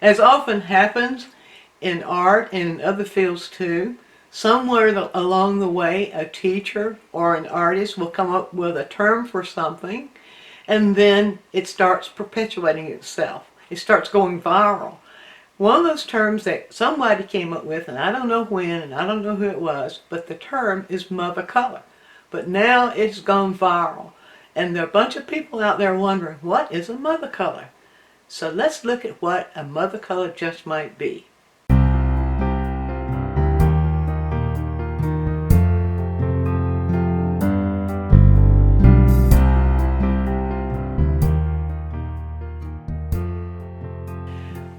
As often happens in art and in other fields too, somewhere along the way a teacher or an artist will come up with a term for something, and then it starts perpetuating itself. It starts going viral. One of those terms that somebody came up with, and I don't know when and I don't know who it was, but the term is mother color. But now it's gone viral, and there are a bunch of people out there wondering, what is a mother color? So let's look at what a mother color just might be.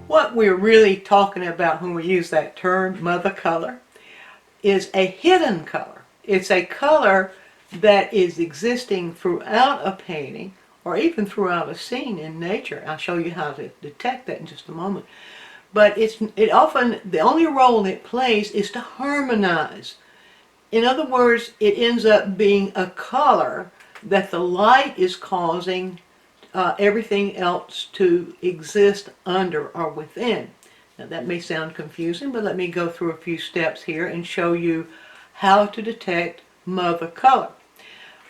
What we're really talking about when we use that term, mother color, is a hidden color. It's a color that is existing throughout a painting or even throughout a scene in nature. I'll show you how to detect that in just a moment. But it often, the only role it plays is to harmonize. In other words, it ends up being a color that the light is causing everything else to exist under or within. Now that may sound confusing, but let me go through a few steps here and show you how to detect mother color.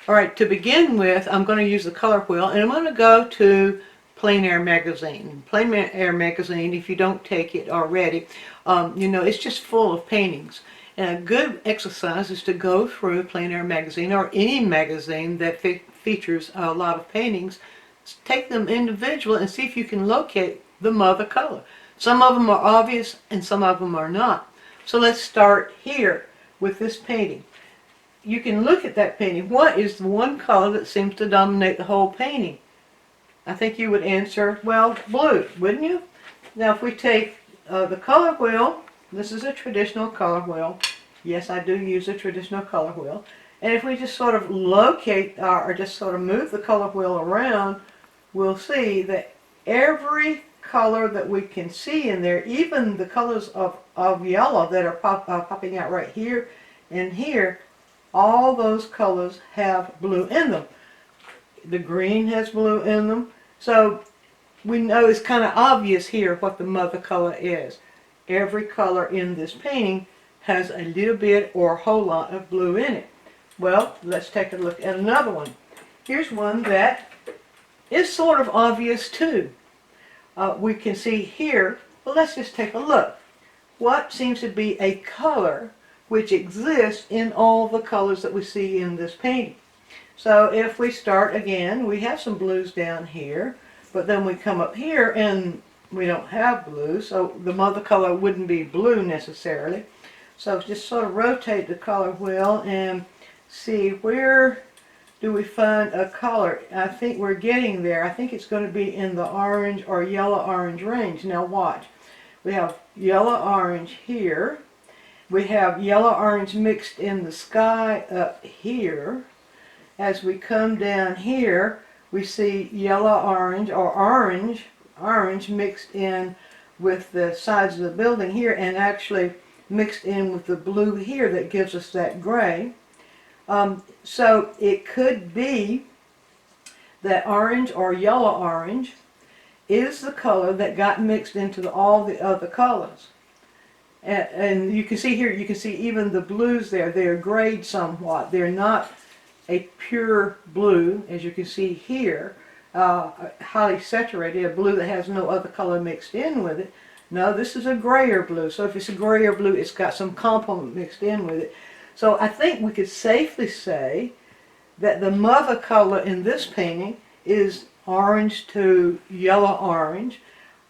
Alright, to begin with, I'm going to use the color wheel, and I'm going to go to Plein Air magazine. Plein Air magazine, if you don't take it already, you know, it's just full of paintings. And a good exercise is to go through Plein Air magazine or any magazine that features a lot of paintings. Take them individually and see if you can locate the mother color. Some of them are obvious and some of them are not. So let's start here with this painting. You can look at that painting. What is the one color that seems to dominate the whole painting? I think you would answer, well, blue, wouldn't you? Now if we take the color wheel, this is a traditional color wheel. Yes, I do use a traditional color wheel. And if we just sort of locate or just sort of move the color wheel around, we'll see that every color that we can see in there, even the colors of yellow that are popping out right here and here, all those colors have blue in them. The green has blue in them. So we know it's kind of obvious here what the mother color is. Every color in this painting has a little bit or a whole lot of blue in it. Well, let's take a look at another one. Here's one that is sort of obvious too. We can see here, well, let's just take a look. What seems to be a color which exists in all the colors that we see in this painting? So if we start again, we have some blues down here, but then we come up here and we don't have blue, so the mother color wouldn't be blue necessarily. So just sort of rotate the color wheel and see where do we find a color. I think we're getting there. I think it's going to be in the orange or yellow-orange range. Now watch. We have yellow-orange here. We have yellow-orange mixed in the sky up here. As we come down here, we see yellow-orange or orange mixed in with the sides of the building here, and actually mixed in with the blue here that gives us that gray. So it could be that orange or yellow-orange is the color that got mixed into all the other colors. And you can see here, you can see even the blues there, they're grayed somewhat. They're not a pure blue, as you can see here, highly saturated, a blue that has no other color mixed in with it. No, this is a grayer blue. So if it's a grayer blue, it's got some complement mixed in with it. So I think we could safely say that the mother color in this painting is orange to yellow-orange.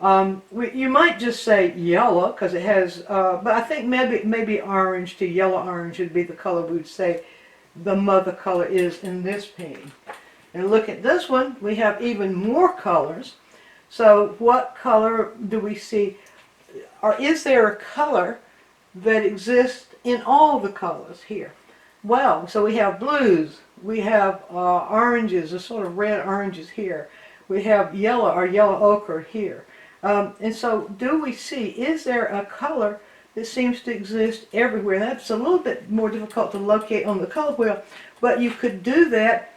You might just say yellow because it has, but I think maybe orange to yellow-orange would be the color we would say the mother color is in this painting. And look at this one, we have even more colors. So what color do we see? Or is there a color that exists in all the colors here? Well, so we have blues, we have oranges, a sort of red oranges here. We have yellow or yellow ochre here. And so do we see, is there a color that seems to exist everywhere? That's a little bit more difficult to locate on the color wheel, but you could do that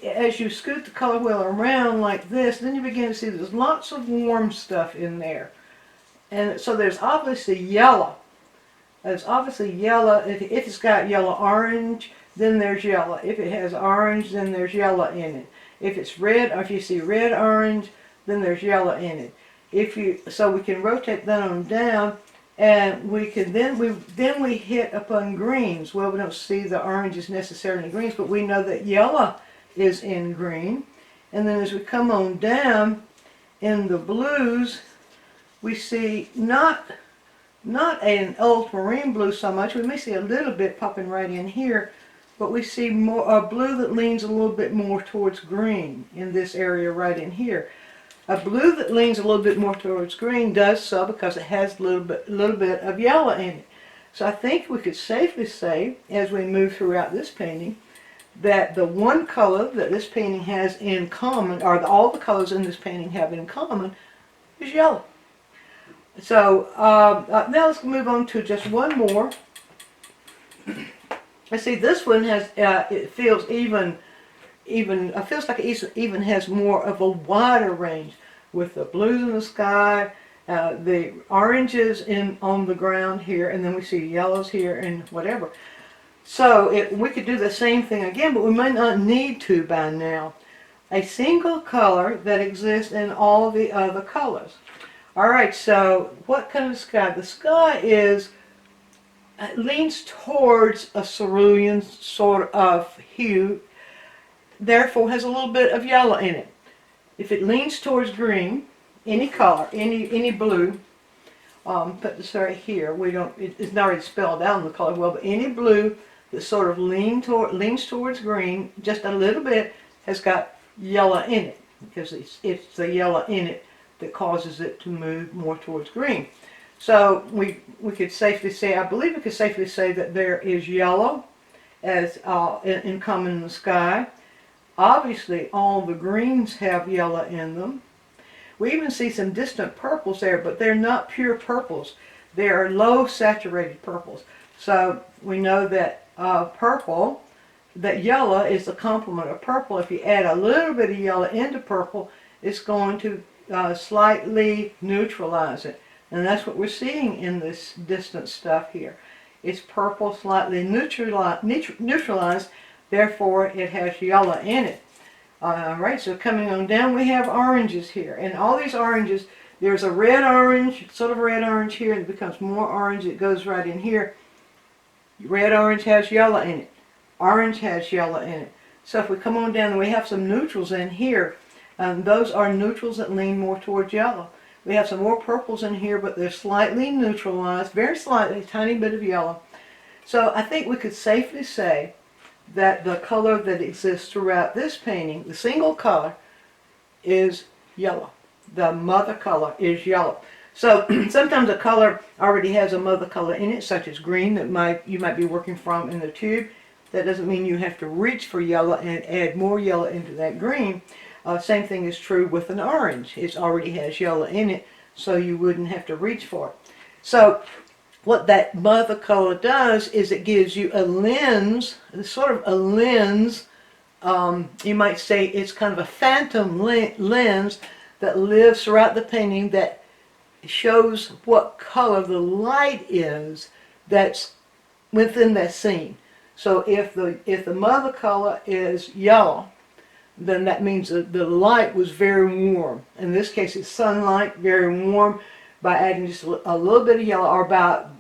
as you scoot the color wheel around like this, then you begin to see there's lots of warm stuff in there. And so there's obviously yellow. There's obviously yellow. If it's got yellow orange, then there's yellow. If it has orange, then there's yellow in it. If it's red, or if you see red orange, then there's yellow in it. So we can rotate that on down, and we can then we hit upon greens. Well, we don't see the oranges necessarily in greens, but we know that yellow is in green. And then as we come on down in the blues, we see not an ultramarine blue so much. We may see a little bit popping right in here, but we see more a blue that leans a little bit more towards green in this area right in here. A blue that leans a little bit more towards green does so because it has a little bit of yellow in it. So I think we could safely say, as we move throughout this painting, that the one color that this painting has in common, or all the colors in this painting have in common, is yellow. So now let's move on to just one more. I see this one has it feels feels like it even has more of a wider range, with the blues in the sky, the oranges on the ground here, and then we see yellows here and whatever. So we could do the same thing again, but we might not need to by now. A single color that exists in all the other colors. Alright, so what kind of sky? The sky leans towards a cerulean sort of hue, therefore has a little bit of yellow in it. If it leans towards green, any color, any blue, put this right here, it's not already spelled out in the color wheel, but any blue that sort of leans towards green, just a little bit, has got yellow in it, because it's the yellow in it that causes it to move more towards green. So we could safely say, I believe we could safely say that there is yellow as in common in the sky. Obviously all the greens have yellow in them. We even see some distant purples there, but they're not pure purples. They are low saturated purples. So we know that that yellow is the complement of purple. If you add a little bit of yellow into purple, it's going to slightly neutralize it. And that's what we're seeing in this distant stuff here. It's purple slightly neutralized, therefore it has yellow in it. Alright, so coming on down we have oranges here. And all these oranges, there's a red-orange, sort of red-orange here, and it becomes more orange. It goes right in here. Red-orange has yellow in it. Orange has yellow in it. So if we come on down, we have some neutrals in here. Those are neutrals that lean more towards yellow. We have some more purples in here, but they're slightly neutralized, very slightly, a tiny bit of yellow. So I think we could safely say that the color that exists throughout this painting, the single color, is yellow. The mother color is yellow. So sometimes a color already has a mother color in it, such as green, that you might be working from in the tube. That doesn't mean you have to reach for yellow and add more yellow into that green. Same thing is true with an orange. It already has yellow in it, so you wouldn't have to reach for it. So what that mother color does is it gives you a lens, sort of a lens, you might say it's kind of a phantom lens that lives throughout the painting, that shows what color the light is that's within that scene. So if the mother color is yellow, then that means that the light was very warm. In this case, it's sunlight, very warm. By adding just a little bit of yellow, or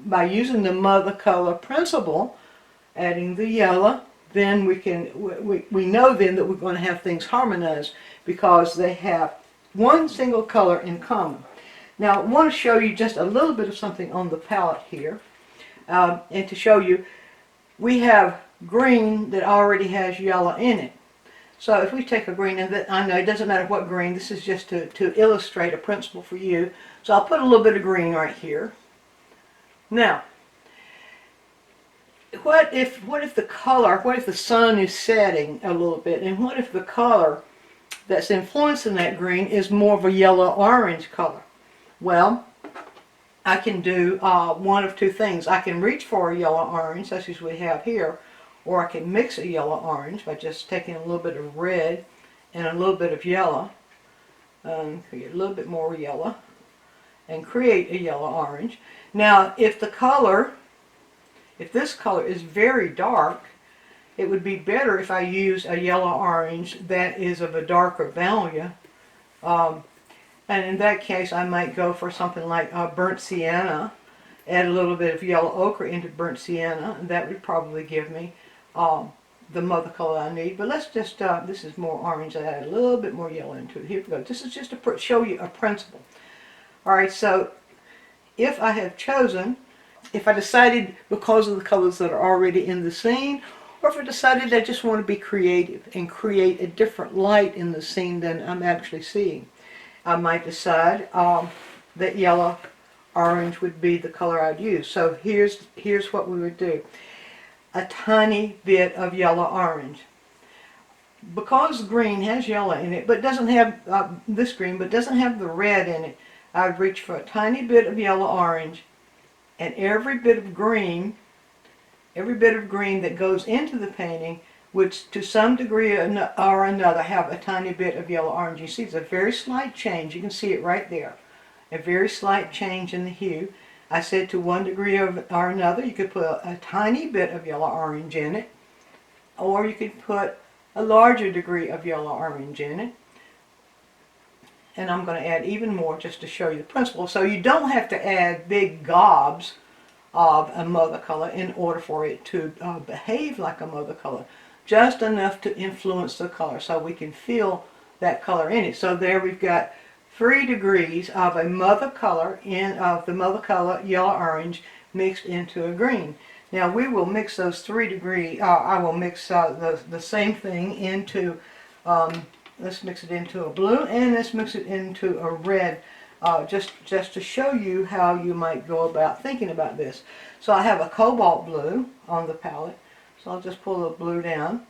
by using the mother color principle, adding the yellow, then we know then that we're going to have things harmonized because they have one single color in common. Now I want to show you just a little bit of something on the palette here, and to show you, we have green that already has yellow in it. So if we take a green, and I know it doesn't matter what green, this is just to illustrate a principle for you. So I'll put a little bit of green right here. Now, what if the sun is setting a little bit, and what if the color that's influencing that green is more of a yellow-orange color? Well, I can do one of two things. I can reach for a yellow-orange, such as we have here, or I can mix a yellow-orange by just taking a little bit of red and a little bit of yellow, create a little bit more yellow, and create a yellow-orange. Now, if this color is very dark, it would be better if I use a yellow-orange that is of a darker value. And in that case, I might go for something like burnt sienna, add a little bit of yellow ochre into burnt sienna, and that would probably give me the mother color I need. But let's just, this is more orange, I add a little bit more yellow into it. Here we go. This is just to show you a principle. Alright, so if I have chosen, if I decided because of the colors that are already in the scene, or if I decided I just want to be creative and create a different light in the scene than I'm actually seeing, I might decide that yellow orange would be the color I'd use. So here's what we would do. A tiny bit of yellow orange. Because green has yellow in it, but doesn't have this green, but doesn't have the red in it, I'd reach for a tiny bit of yellow orange, and every bit of green that goes into the painting would to some degree or another have a tiny bit of yellow orange. You see it's a very slight change. You can see it right there. A very slight change in the hue. I said to one degree or another you could put a tiny bit of yellow orange in it, or you could put a larger degree of yellow orange in it. And I'm going to add even more just to show you the principle. So you don't have to add big gobs of a mother color in order for it to behave like a mother color. Just enough to influence the color so we can feel that color in it. So there we've got 3 degrees of a mother color of the mother color yellow orange mixed into a green. Now we will mix those 3 degrees. I will mix the same thing into let's mix it into a blue, and let's mix it into a red, just to show you how you might go about thinking about this. So I have a cobalt blue on the palette, so I'll just pull the blue down,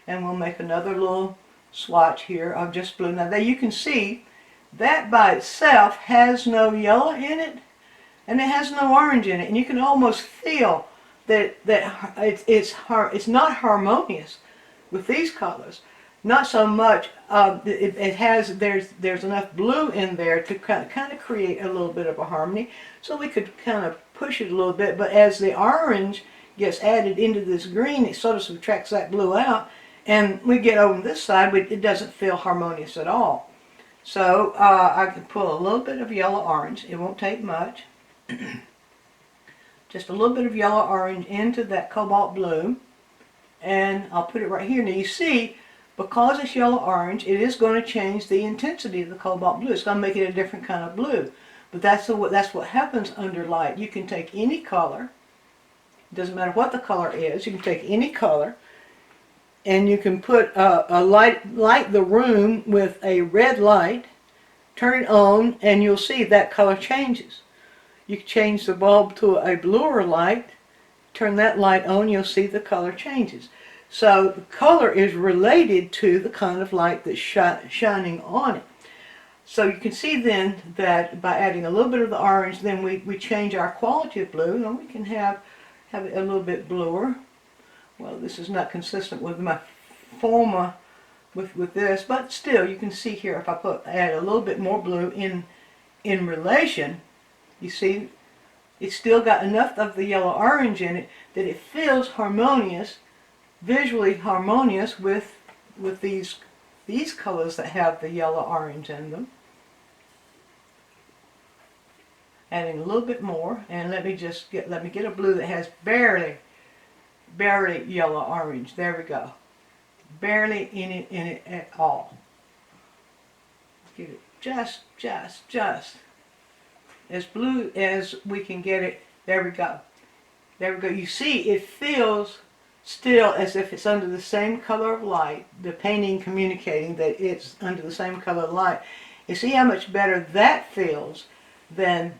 and we'll make another little swatch here of just blue. Now there you can see that by itself has no yellow in it, and it has no orange in it, and you can almost feel that it's not harmonious with these colors. Not so much. There's enough blue in there to kind of create a little bit of a harmony. So we could kind of push it a little bit. But as the orange gets added into this green, it sort of subtracts that blue out, and we get over this side, it doesn't feel harmonious at all. So I can pull a little bit of yellow orange. It won't take much. Just a little bit of yellow orange into that cobalt blue, and I'll put it right here. Now you see, because it's yellow orange, it is going to change the intensity of the cobalt blue. It's going to make it a different kind of blue. But that's what happens under light. You can take any color, it doesn't matter what the color is, you can take any color, and you can put light the room with a red light, turn it on, and you'll see that color changes. You can change the bulb to a bluer light, turn that light on, you'll see the color changes. So the color is related to the kind of light that's shining on it. So you can see then that by adding a little bit of the orange, then we change our quality of blue, and we can have it a little bit bluer. Well, this is not consistent with my former with this, but still you can see here if I add a little bit more blue in relation, you see it's still got enough of the yellow orange in it that it feels harmonious, visually harmonious with these colors that have the yellow orange in them. Adding a little bit more, and let me get a blue that has barely yellow orange. There we go. Barely in it at all. Get it just as blue as we can get it. There we go. There we go. You see, it feels still as if it's under the same color of light, the painting communicating that it's under the same color of light. You see how much better that feels than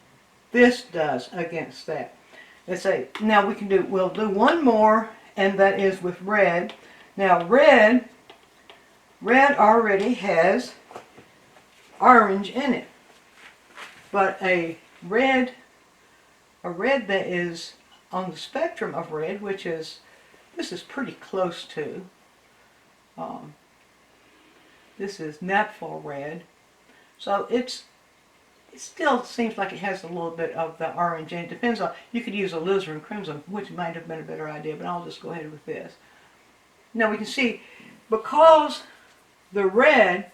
this does against that. Let's say, now we'll do one more, and that is with red. Now red already has orange in it, but a red that is on the spectrum of red, which is This is pretty close to. This is naphtha red. So it still seems like it has a little bit of the orange, and it depends on, you could use alizarin crimson, which might have been a better idea, but I'll just go ahead with this. Now we can see, because the red,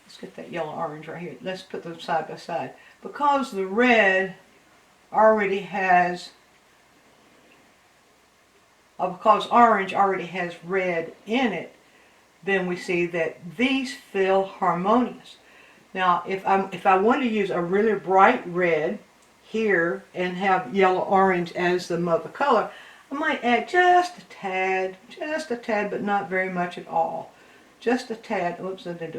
let's get that yellow orange right here, let's put them side by side. Because the red already has, because orange already has red in it, then we see that these feel harmonious. Now, if I want to use a really bright red here and have yellow orange as the mother color, I might add just a tad, but not very much at all. Just a tad. Oops, I didn't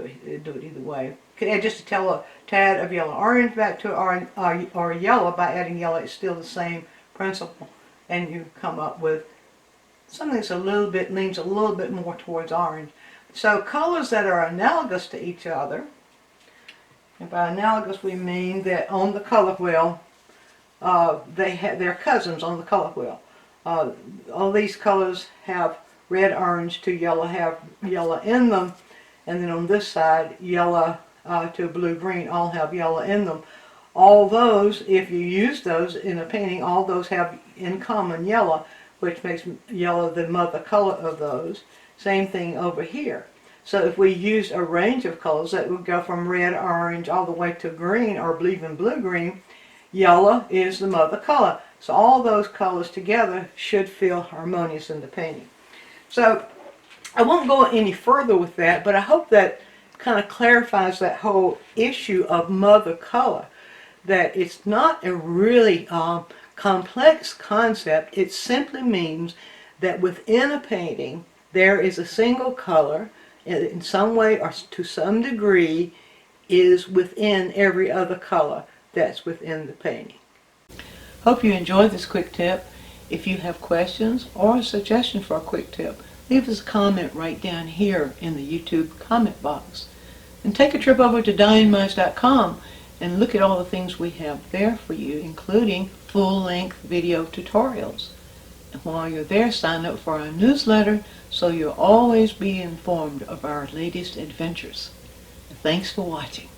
do it either way. Could add just a tad of yellow orange back to or yellow. By adding yellow, it's still the same principle, and you come up with something that's leans a little bit more towards orange. So colors that are analogous to each other, and by analogous we mean that on the color wheel, they're cousins on the color wheel. All these colors have red, orange to yellow, have yellow in them, and then on this side, yellow to blue, green, all have yellow in them. All those, if you use those in a painting, all those have in common yellow, which makes yellow the mother color of those. Same thing over here. So if we use a range of colors that would go from red, orange, all the way to green, or even blue-green, yellow is the mother color. So all those colors together should feel harmonious in the painting. So I won't go any further with that, but I hope that kind of clarifies that whole issue of mother color, that it's not a really complex concept. It simply means that within a painting there is a single color in some way or to some degree is within every other color that's within the painting. Hope you enjoyed this quick tip. If you have questions or a suggestion for a quick tip, leave us a comment right down here in the YouTube comment box. And take a trip over to DianeMize.com and look at all the things we have there for you, including full-length video tutorials. And while you're there, sign up for our newsletter so you'll always be informed of our latest adventures. Thanks for watching.